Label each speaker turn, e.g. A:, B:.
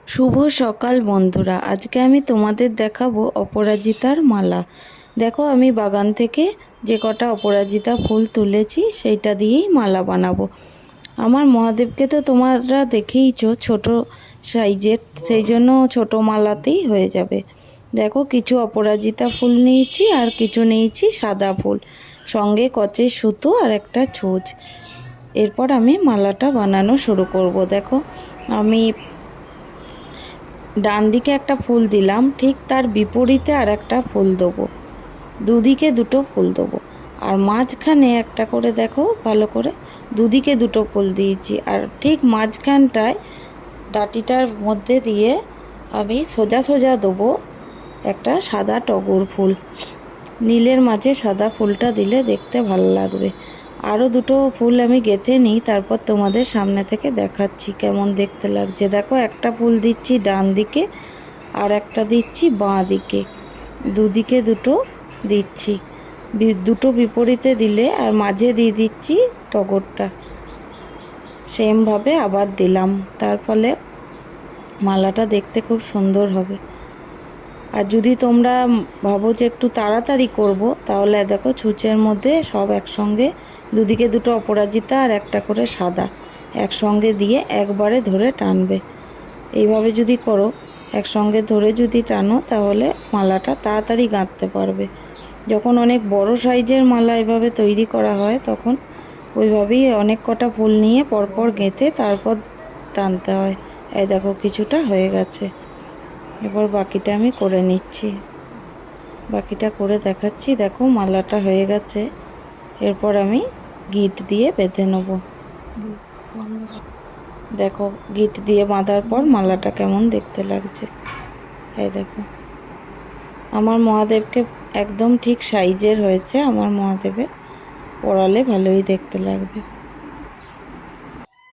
A: শুভ সকাল বন্ধুরা, আজকে আমি তোমাদের দেখাবো অপরাজিতার মালা। দেখো, আমি বাগান থেকে যে কটা অপরাজিতা ফুল তুলেছি সেইটা দিয়েই মালা বানাবো। আমার মহাদেবকে তো তোমরা দেখেইছো ছোট সাইজের, সেই জন্য ছোট মালাতেই হয়ে যাবে। দেখো, কিছু অপরাজিতা ফুল নিয়েছি আর কিছু নিয়েছি সাদা ফুল, সঙ্গে কচের সুতো আর একটা ছুঁচ। এরপর আমি মালাটা বানানো শুরু করব। দেখো, আমি ডান দিকে একটা ফুল দিলাম, ঠিক তার বিপরীতে আর একটা ফুল দেবো, দুদিকে দুটো ফুল দেবো। আর মাঝখানে একটা করে, দেখো ভালো করে, দুদিকে দুটো ফুল দিয়েছি। আর ঠিক মাঝখানটায় ডাটিটার মধ্যে দিয়ে আমি সোজা সোজা দেবো একটা সাদা টগর ফুল। নীলের মাঝে সাদা ফুলটা দিলে দেখতে ভালো লাগবে। আরও দুটো ফুল আমি গেঁথে নিই, তারপর তোমাদের সামনে থেকে দেখাচ্ছি কেমন দেখতে লাগছে। দেখো, একটা ফুল দিচ্ছি ডান দিকে আর একটা দিচ্ছি বাঁ দিকে, দুদিকে দুটো দিচ্ছি। দুটো বিপরীতে দিলে আর মাঝে দিয়ে দিচ্ছি টগরটা, সেমভাবে আবার দিলাম। তার ফলে মালাটা দেখতে খুব সুন্দর হবে। আর যদি তোমরা ভাবো যে একটু তাড়াতাড়ি করব, তাহলে দেখো ছুঁচের মধ্যে সব একসঙ্গে দুদিকে দুটো অপরাজিতা আর একটা করে সাদা একসঙ্গে দিয়ে একবারে ধরে টানবে। এইভাবে যদি করো, একসঙ্গে ধরে যদি টানো, তাহলে মালাটা তাড়াতাড়ি গাঁথতে পারবে। যখন অনেক বড় সাইজের মালা এভাবে তৈরি করা হয়, তখন ওইভাবেই অনেক কটা ফুল নিয়ে পরপর গেঁথে তারপর টানতে হয়। এই দেখো, কিছুটা হয়ে গেছে। এবার বাকিটা আমি করে নিচ্ছি, বাকিটা করে দেখাচ্ছি। দেখো, মালাটা হয়ে গেছে। এরপর আমি গিট দিয়ে বেঁধে নেব। দেখো, গিট দিয়ে বাঁধার পর মালাটা কেমন দেখতে লাগছে। এই দেখো, আমার মহাদেবকে একদম ঠিক সাইজের হয়েছে। আমার মহাদেবে পরালে ভালোই দেখতে লাগবে।